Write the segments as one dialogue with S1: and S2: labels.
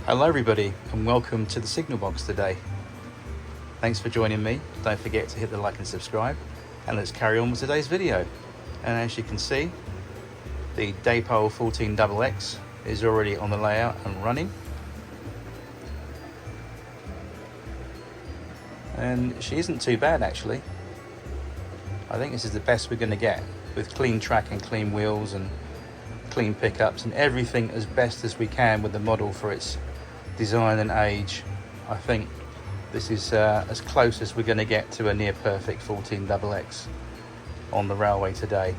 S1: Hello everybody and welcome to the Signal Box today. Thanks for joining me. Don't forget to hit the like and subscribe, and let's carry on with today's video. And as you can see, the Dapol 14XX is already on the layout and running. And she isn't too bad actually. I think this is the best we're going to get, with clean track and clean wheels and clean pickups and everything as best as we can with the model for its design and age. I think this is as close as we're going to get to a near perfect 14XX on the railway today.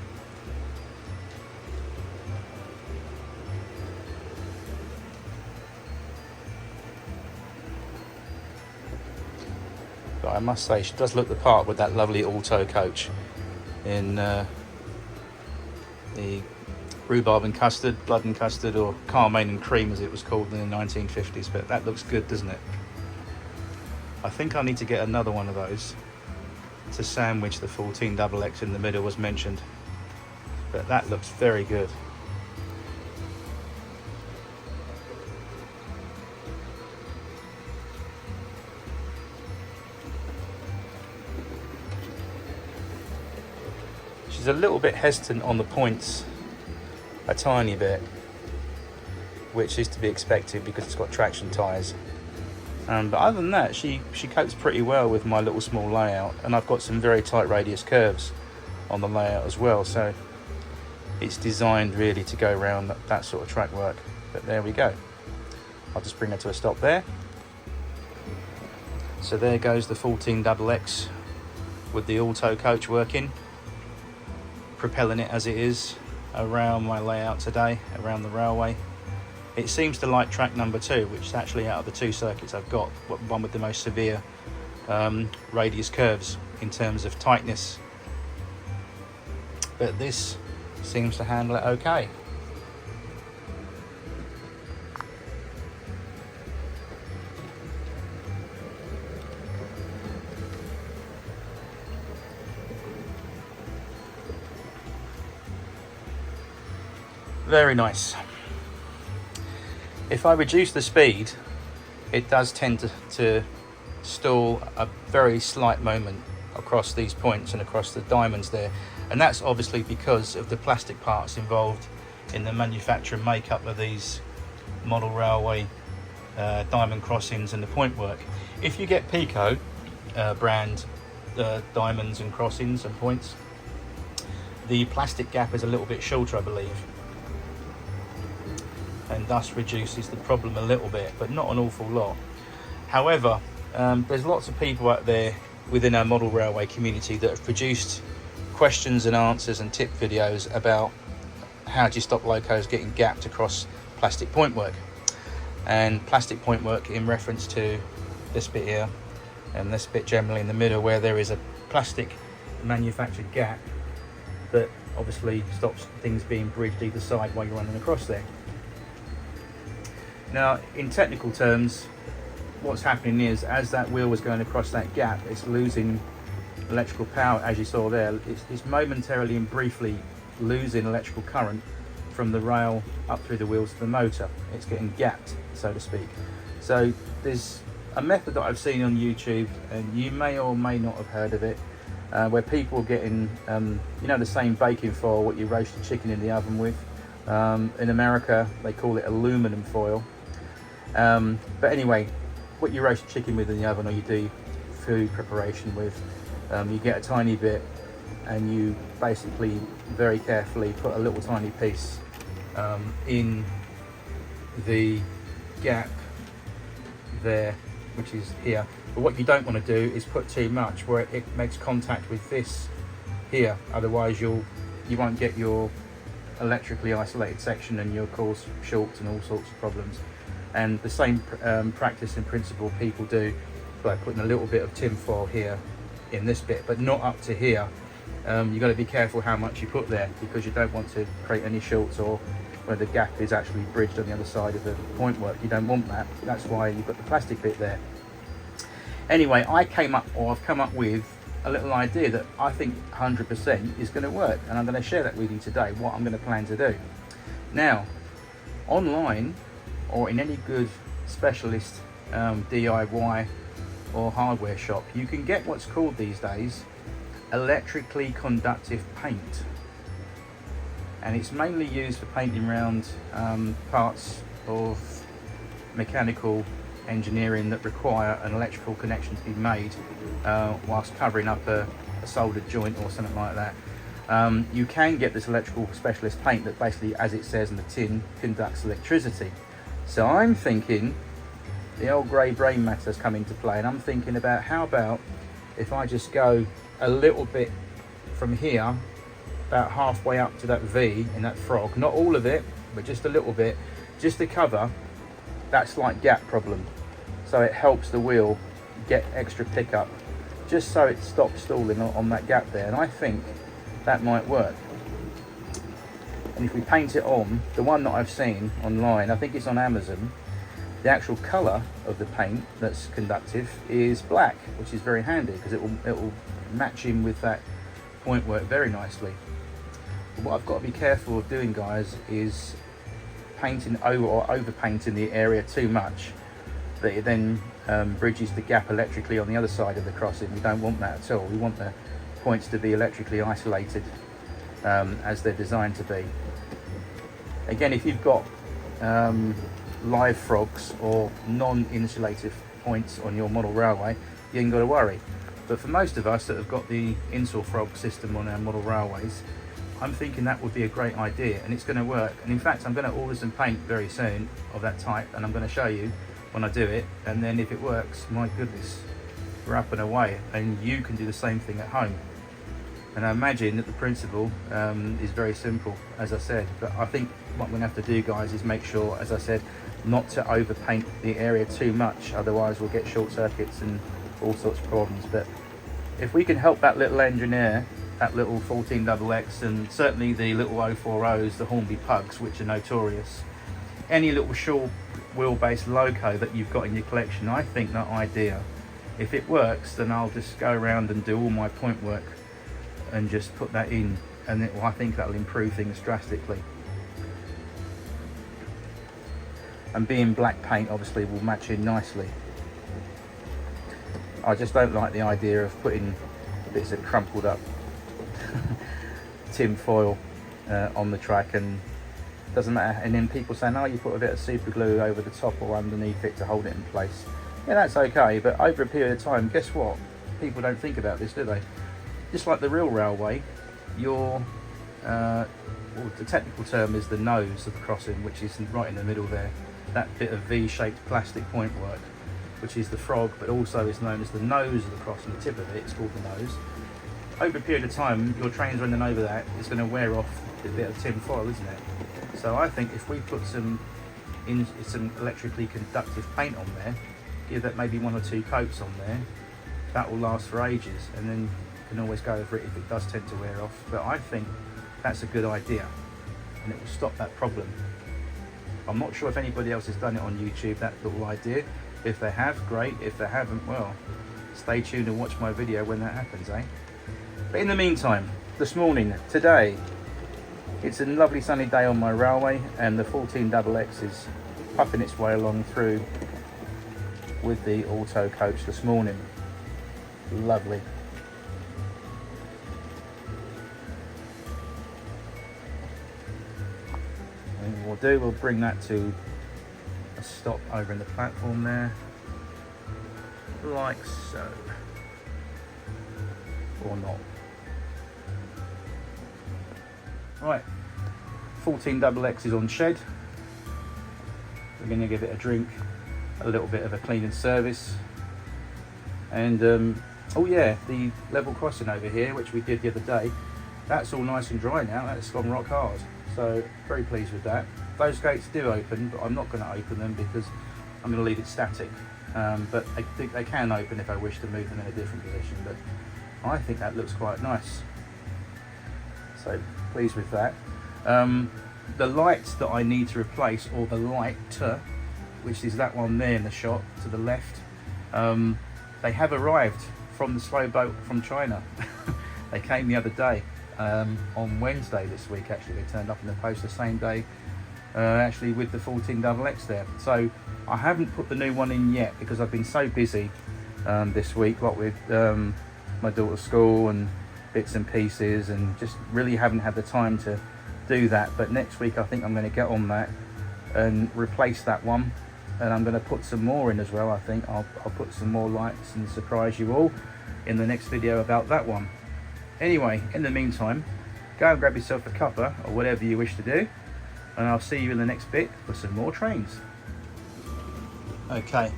S1: But I must say she does look the part with that lovely auto coach in the rhubarb and custard, blood and custard, or carmine and cream as it was called in the 1950s. But that looks good, doesn't it? I think I need to get another one of those to sandwich the 14XX in the middle as mentioned, but that looks very good. She's a little bit hesitant on the points, a tiny bit, which is to be expected because it's got traction tyres. But other than that, she copes pretty well with my little small layout, and I've got some very tight radius curves on the layout as well, so it's designed really to go around that sort of track work. But there we go. I'll just bring her to a stop there. So there goes the 14XX with the auto coach working, propelling it as it is around my layout today, around the railway. It seems to like track number 2, which is actually out of the 2 circuits I've got, one with the most severe radius curves in terms of tightness. But this seems to handle it okay. Very nice. If I reduce the speed, it does tend to stall a very slight moment across these points and across the diamonds there, and that's obviously because of the plastic parts involved in the manufacture and makeup of these model railway diamond crossings and the point work. If you get Peco brand diamonds and crossings and points, the plastic gap is a little bit shorter, I believe, and thus reduces the problem a little bit, but not an awful lot. However, there's lots of people out there within our model railway community that have produced questions and answers and tip videos about how do you stop locos getting gapped across plastic point work. And plastic point work in reference to this bit here and this bit generally in the middle, where there is a plastic manufactured gap that obviously stops things being bridged either side while you're running across there. Now, in technical terms, what's happening is, as that wheel was going across that gap, it's losing electrical power, as you saw there. It's momentarily and briefly losing electrical current from the rail up through the wheels to the motor. It's getting gapped, so to speak. So there's a method that I've seen on YouTube, and you may or may not have heard of it, where people are getting, you know, the same baking foil what you roast your chicken in the oven with. In America, they call it aluminum foil. But anyway, what you roast chicken with in the oven, or you do food preparation with, you get a tiny bit and you basically very carefully put a little tiny piece in the gap there, which is here. But what you don't want to do is put too much where it makes contact with this here, otherwise you won't get your electrically isolated section, and you'll cause shorts and all sorts of problems. And the same practice in principle people do by putting a little bit of tin foil here in this bit, but not up to here. You've got to be careful how much you put there, because you don't want to create any shorts or where the gap is actually bridged on the other side of the point work. You don't want that. That's why you've got the plastic bit there. Anyway, I've come up with a little idea that I think 100% is going to work, and I'm going to share that with you today, what I'm going to plan to do. Now, online or in any good specialist DIY or hardware shop, you can get what's called these days electrically conductive paint, and it's mainly used for painting around parts of mechanical engineering that require an electrical connection to be made whilst covering up a soldered joint or something like that. You can get this electrical specialist paint that basically, as it says in the tin, conducts electricity. So I'm thinking the old grey brain matter has come into play, and I'm thinking about, how about if I just go a little bit from here, about halfway up to that V in that frog, not all of it, but just a little bit, just to cover that slight gap problem, so it helps the wheel get extra pickup, just so it stops stalling on that gap there. And I think that might work. And if we paint it on, the one that I've seen online, I think it's on Amazon, the actual colour of the paint that's conductive is black, which is very handy because it will match in with that point work very nicely. But what I've got to be careful of doing, guys, is painting over or over painting the area too much, that it then bridges the gap electrically on the other side of the crossing. We don't want that at all. We want the points to be electrically isolated as they're designed to be. Again, if you've got live frogs or non-insulative points on your model railway, you ain't got to worry. But for most of us that have got the Insul frog system on our model railways, I'm thinking that would be a great idea, and it's going to work. And in fact, I'm going to order some paint very soon of that type, and I'm going to show you when I do it. And then if it works, my goodness, we're up and away, and you can do the same thing at home. And I imagine that the principle is very simple, as I said. But I think what we're going to have to do, guys, is make sure, as I said, not to overpaint the area too much. Otherwise, we'll get short circuits and all sorts of problems. But if we can help that little engineer, that little 14XX, and certainly the little 040s, the Hornby Pugs, which are notorious, any little short wheelbase loco that you've got in your collection, I think that idea, if it works, then I'll just go around and do all my point work and just put that in, and I think that'll improve things drastically. And being black paint obviously will match in nicely. I just don't like the idea of putting bits of crumpled up tin foil on the track, and doesn't matter. And then people saying, oh, you put a bit of super glue over the top or underneath it to hold it in place. Yeah, that's okay, but over a period of time, guess what? People don't think about this, do they? Just like the real railway, your well, the technical term is the nose of the crossing, which is right in the middle there. That bit of V-shaped plastic point work, which is the frog, but also is known as the nose of the crossing. The tip of it, it's called the nose. Over a period of time, your train's running over that, it's going to wear off a bit of tin foil, isn't it? So I think if we put some electrically conductive paint on there, give that maybe 1 or 2 coats on there, that will last for ages, and then you can always go over it if it does tend to wear off. But I think that's a good idea, and it will stop that problem. I'm not sure if anybody else has done it on YouTube, that little idea. If they have, great. If they haven't, well, stay tuned and watch my video when that happens, eh? But in the meantime, this morning, today, it's a lovely sunny day on my railway, and the 14XX is puffing its way along through with the auto coach this morning. Lovely. And what we'll do, we'll bring that to a stop over in the platform there, like so, or not. Right, 14XX is on shed. We're going to give it a drink, a little bit of a clean and service, and oh yeah, the level crossing over here, which we did the other day, that's all nice and dry now. That's gone rock hard, so very pleased with that. Those gates do open, but I'm not going to open them because I'm going to leave it static, but they can open if I wish to move them in a different position. But I think that looks quite nice, so pleased with that. The lights that I need to replace, or the light, which is that one there in the shot to the left, they have arrived from the slow boat from China. They came the other day, on Wednesday this week actually. They turned up in the post the same day actually with the 14XX there. So I haven't put the new one in yet because I've been so busy this week, what with my daughter's school and bits and pieces, and just really haven't had the time to do that. But next week I think I'm going to get on that and replace that one, and I'm going to put some more in as well. I think I'll put some more lights and surprise you all in the next video about that one. Anyway, in the meantime, go and grab yourself a cuppa or whatever you wish to do, and I'll see you in the next bit for some more trains. Okay,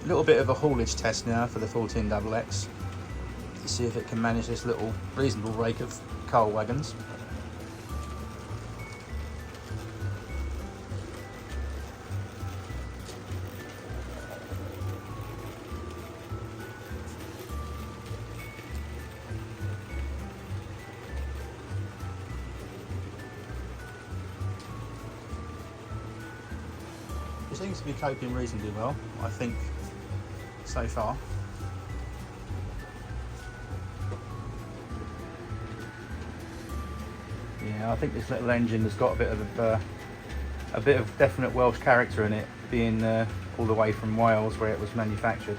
S1: a little bit of a haulage test now for the 14XX to see if it can manage this little reasonable rake of coal wagons. It seems to be coping reasonably well, I think, so far. Yeah, I think this little engine has got a bit of definite Welsh character in it, being all the way from Wales where it was manufactured.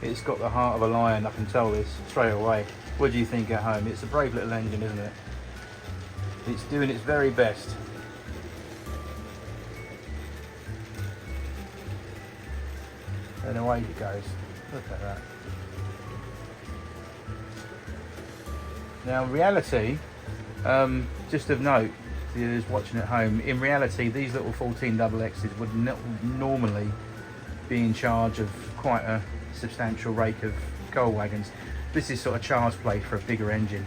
S1: It's got the heart of a lion, I can tell this straight away. What do you think at home? It's a brave little engine, isn't it? It's doing its very best. And away it goes. Look at that. Now, in reality, just of note to those watching at home, in reality, these little 14XXs would not normally be in charge of quite a substantial rake of coal wagons. This is sort of child's play for a bigger engine,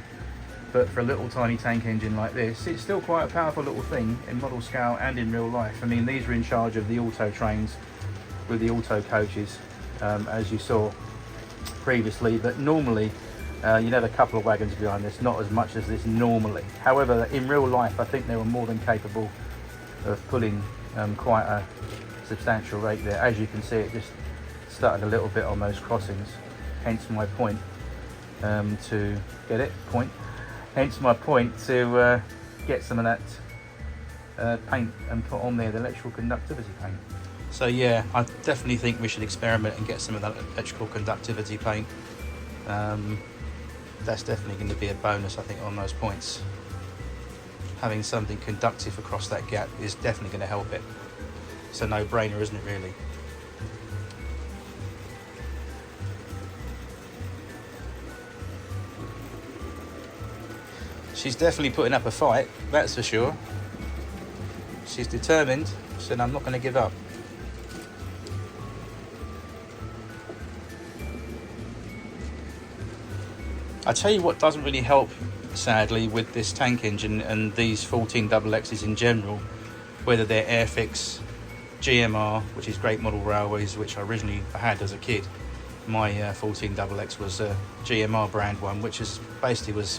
S1: but for a little tiny tank engine like this, it's still quite a powerful little thing in model scale and in real life. I mean, these are in charge of the auto trains with the auto coaches, as you saw previously, but normally you'd have a couple of wagons behind this, not as much as this normally. However, in real life, I think they were more than capable of pulling quite a substantial rate there. As you can see, it just started a little bit on those crossings, hence my point to get it, hence my point to get some of that paint and put on there, the electrical conductivity paint. So yeah, I definitely think we should experiment and get some of that electrical conductivity paint. That's definitely going to be a bonus, I think, on those points. Having something conductive across that gap is definitely going to help it. It's a no-brainer, isn't it, really? She's definitely putting up a fight, that's for sure. She's determined, so I'm not going to give up. I tell you what doesn't really help, sadly, with this tank engine and these 14XXs in general, whether they're Airfix, GMR, which is Great Model Railways, which I originally had as a kid. My 14XX was a GMR brand one, which is basically was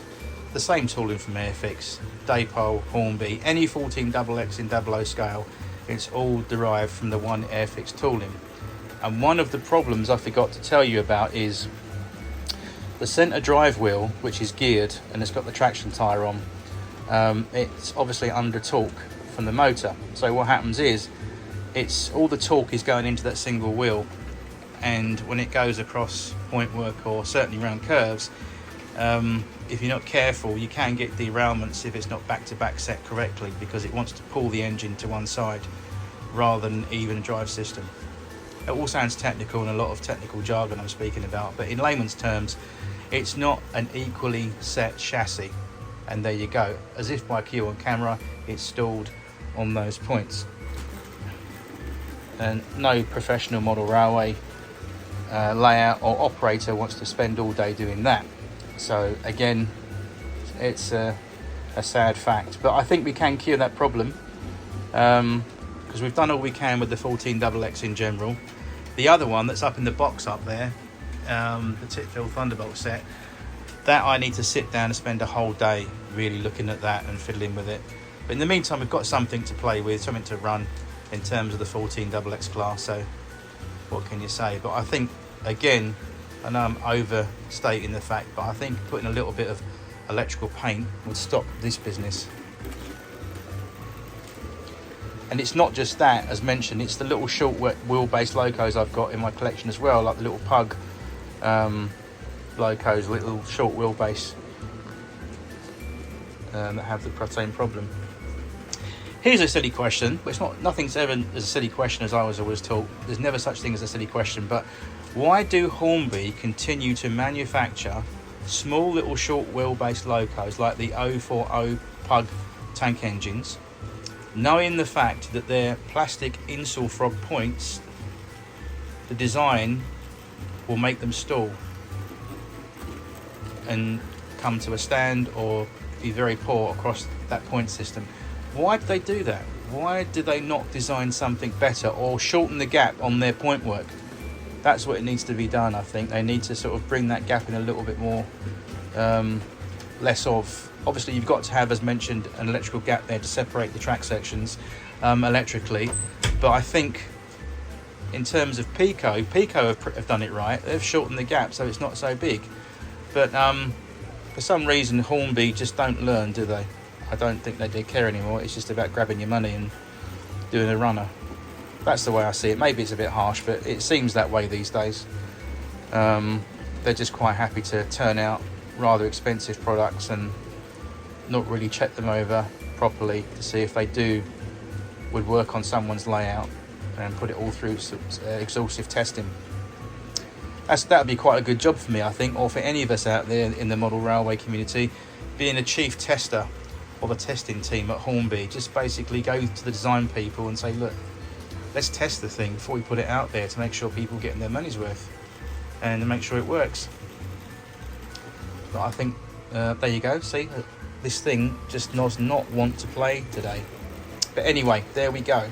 S1: the same tooling from Airfix, Daypole, Hornby, any 14XX in 00 scale, it's all derived from the one Airfix tooling. And one of the problems I forgot to tell you about is the centre drive wheel, which is geared and it's got the traction tyre on, it's obviously under torque from the motor. So what happens is, it's all the torque is going into that single wheel, and when it goes across point work or certainly around curves, if you're not careful, you can get derailments if it's not back-to-back set correctly, because it wants to pull the engine to one side rather than even drive system. It all sounds technical and a lot of technical jargon I'm speaking about, but in layman's terms, it's not an equally set chassis. And there you go, as if by cue on camera, it's stalled on those points. And no professional model railway layout or operator wants to spend all day doing that. So again, it's a sad fact, but I think we can cure that problem, because we've done all we can with the 14XX in general. The other one that's up in the box up there, the Titfield Thunderbolt set, that I need to sit down and spend a whole day really looking at that and fiddling with it. But in the meantime, we've got something to play with, something to run in terms of the 14XX class, so what can you say? But I think, again, I know I'm overstating the fact, but I think putting a little bit of electrical paint would stop this business. And it's not just that, as mentioned, it's the little short wheelbase locos I've got in my collection as well, like the little Pug locos, little short wheelbase that have the same problem. Here's a silly question, but nothing's ever as a silly question as I was always taught. There's never such thing as a silly question, but why do Hornby continue to manufacture small little short wheelbase locos like the 040 Pug tank engines, knowing the fact that their plastic insule frog points, the design will make them stall and come to a stand or be very poor across that point system? Why do they do that? Why do they not design something better or shorten the gap on their point work? That's what it needs to be done, I think. They need to sort of bring that gap in a little bit more, less of. Obviously, you've got to have, as mentioned, an electrical gap there to separate the track sections electrically. But I think in terms of Pico have done it right. They've shortened the gap so it's not so big. But for some reason, Hornby just don't learn, do they? I don't think they care anymore. It's just about grabbing your money and doing a runner. That's the way I see it. Maybe it's a bit harsh, but it seems that way these days. They're just quite happy to turn out rather expensive products and not really check them over properly to see if they would work on someone's layout and put it all through exhaustive testing. That would be quite a good job for me, I think, or for any of us out there in the model railway community, being a chief tester of a testing team at Hornby. Just basically go to the design people and say, look, let's test the thing before we put it out there to make sure people are getting their money's worth and to make sure it works. But I think there you go. See, this thing just does not want to play today. But anyway, there we go.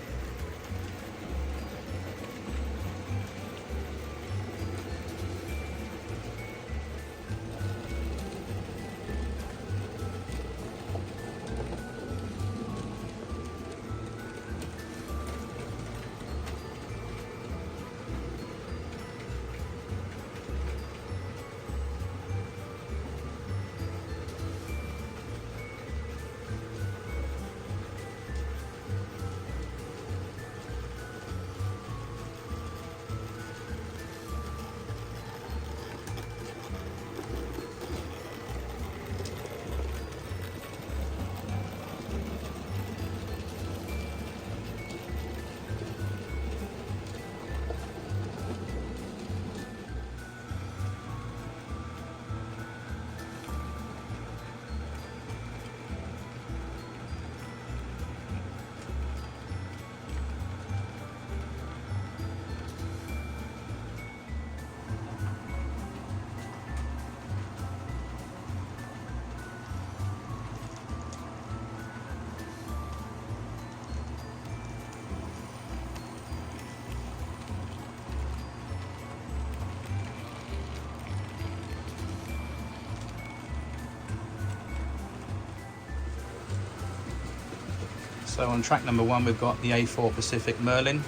S1: So on track number 1 we've got the A4 Pacific Merlin,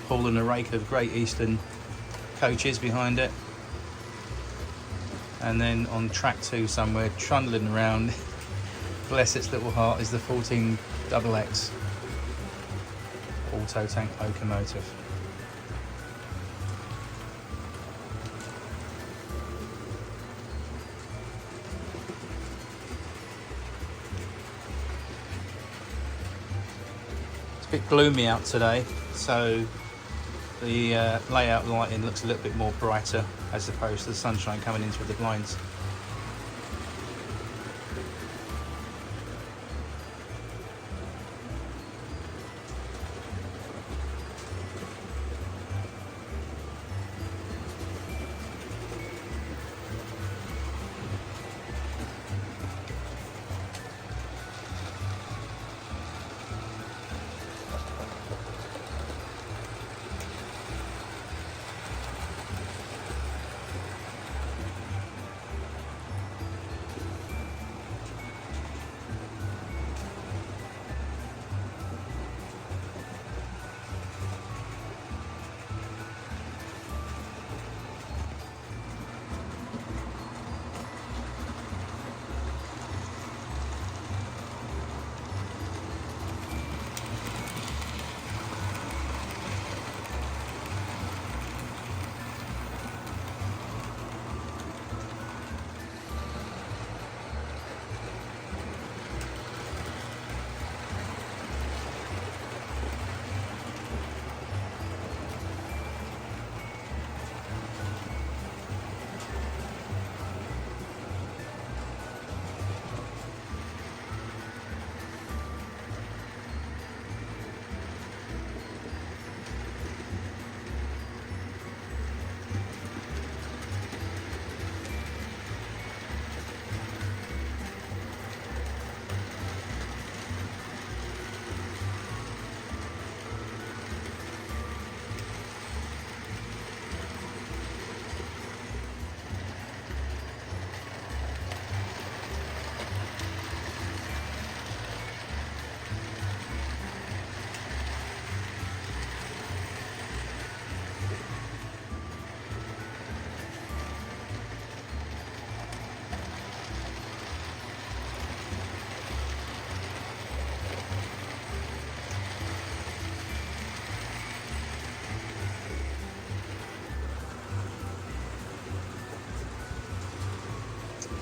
S1: hauling a rake of Great Eastern coaches behind it. And then on track 2 somewhere, trundling around, bless its little heart, is the 14XX auto tank locomotive. A bit gloomy out today, so the layout lighting looks a little bit more brighter as opposed to the sunshine coming in through the blinds.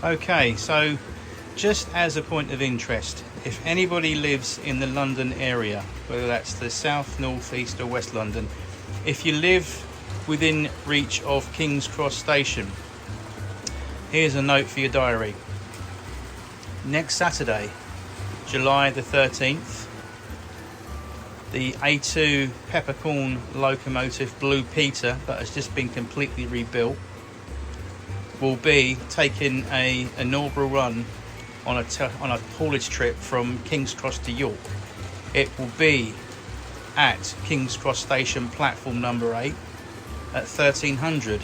S1: Okay, so just as a point of interest, if anybody lives in the London area, whether that's the south, north, east or west London, if you live within reach of King's Cross Station, here's a note for your diary. Next Saturday, July the 13th, the A2 peppercorn locomotive Blue Peter that has just been completely rebuilt will be taking a inaugural run on a haulage trip from King's Cross to York. It will be at King's Cross Station platform number 8 at 1300.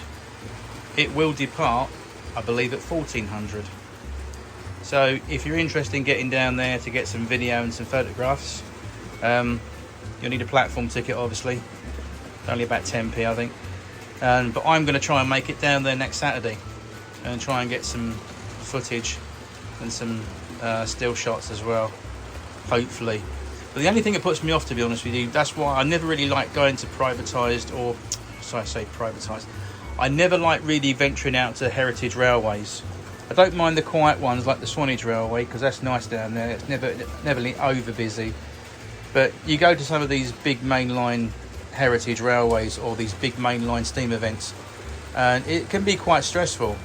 S1: It will depart, I believe, at 1400. So if you're interested in getting down there to get some video and some photographs, you'll need a platform ticket, obviously. Only about 10p, I think. But I'm going to try and make it down there next Saturday and try and get some footage and some still shots as well, hopefully. But the only thing that puts me off, to be honest with you, that's why I never really like going to privatised, or so I say privatised, I never like really venturing out to heritage railways. I don't mind the quiet ones like the Swanage Railway, because that's nice down there. It's never over busy. But you go to some of these big mainline heritage railways or these big mainline steam events, and it can be quite stressful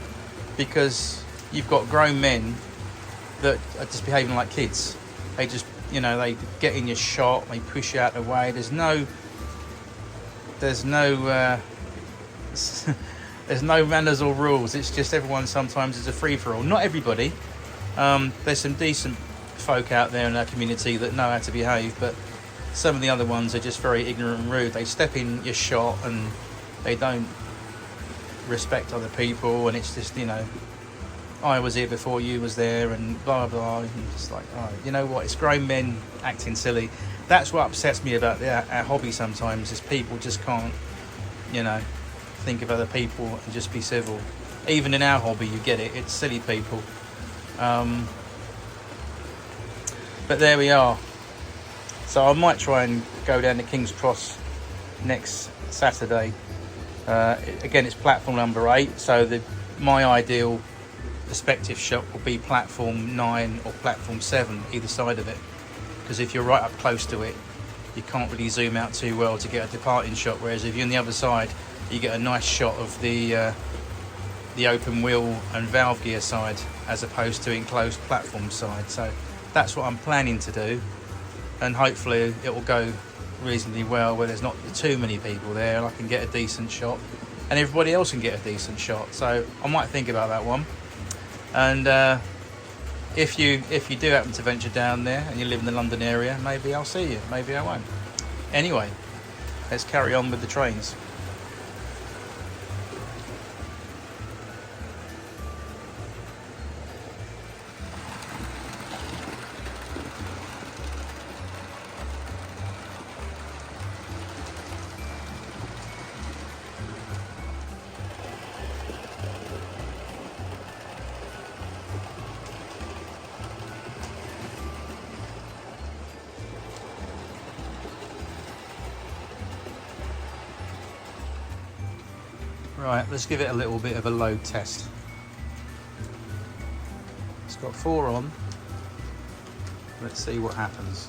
S1: because you've got grown men that are just behaving like kids. They just, they get in your shot, they push you out of the way. There's no manners or rules. It's just everyone sometimes is a free-for-all. Not everybody. There's some decent folk out there in our community that know how to behave, but some of the other ones are just very ignorant and rude. They step in your shot and they don't respect other people, and it's just, I was here before you was there and blah blah. And just like, oh, you know what, it's grown men acting silly. That's what upsets me about our hobby sometimes, is people just can't think of other people and just be civil. Even in our hobby, you get it, it's silly people. But there we are. So I might try and go down to King's Cross next Saturday. Again, it's platform number 8, so my ideal perspective shot will be platform 9 or platform 7, either side of it, because if you're right up close to it, you can't really zoom out too well to get a departing shot, whereas if you're on the other side, you get a nice shot of the open wheel and valve gear side as opposed to enclosed platform side. So that's what I'm planning to do, and hopefully it will go reasonably well where there's not too many people there and I can get a decent shot and everybody else can get a decent shot. So I might think about that one. And if you do happen to venture down there and you live in the London area, maybe I'll see you, maybe I won't. Anyway, let's carry on with the trains. Right, let's give it a little bit of a load test. It's got 4 on. Let's see what happens.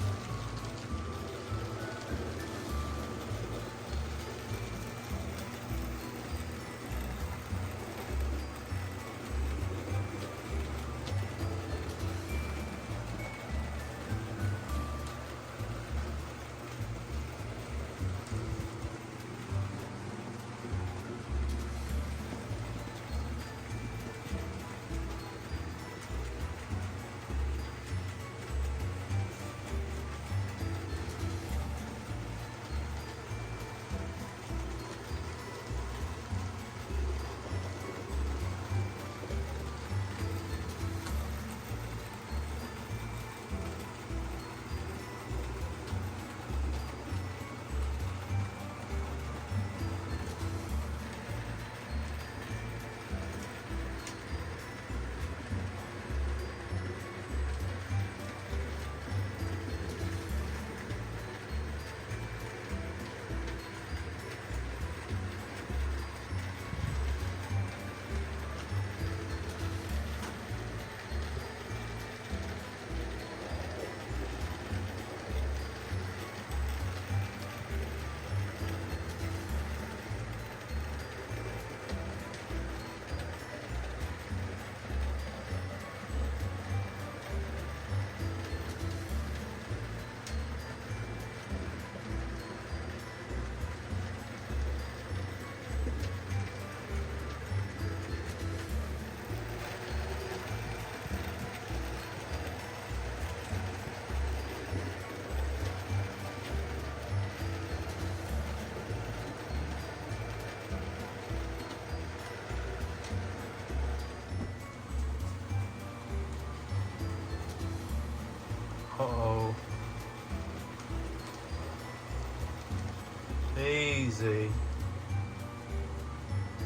S1: Easy.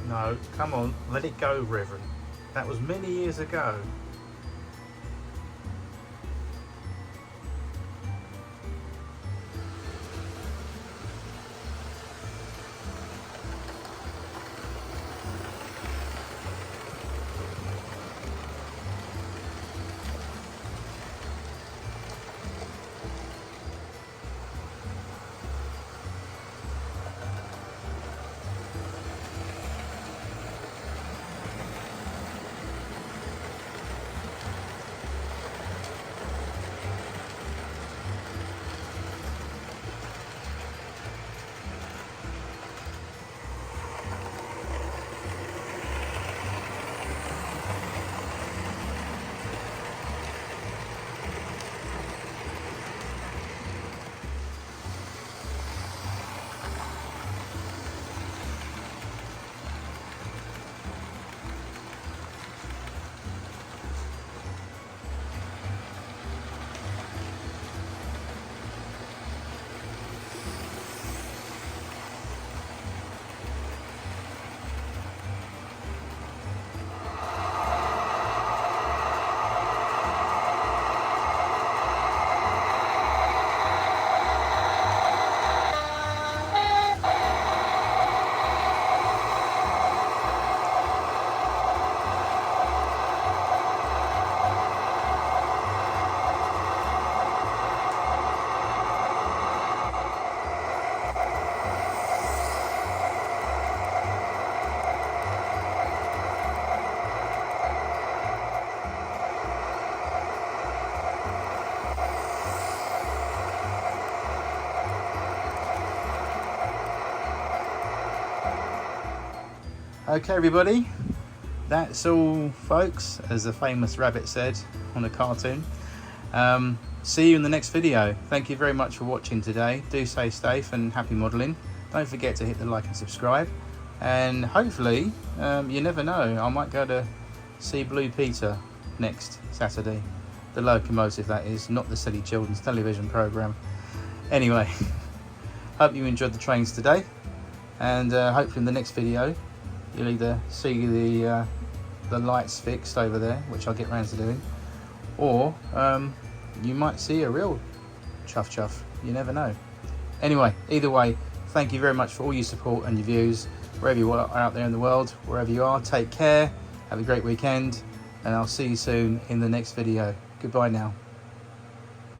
S1: No, come on, let it go, Reverend. That was many years ago. Okay, everybody, that's all, folks, as the famous rabbit said on a cartoon. See you in the next video. Thank you very much for watching today. Do stay safe and happy modelling. Don't forget to hit the like and subscribe, and hopefully, you never know, I might go to see Blue Peter next Saturday. The locomotive, that is, not the silly children's television programme. Anyway, hope you enjoyed the trains today, and hopefully in the next video you'll either see the lights fixed over there, which I'll get round to doing, or you might see a real chuff chuff. You never know. Anyway, either way, thank you very much for all your support and your views, wherever you are out there in the world. Wherever you are, take care, have a great weekend, and I'll see you soon in the next video. Goodbye now.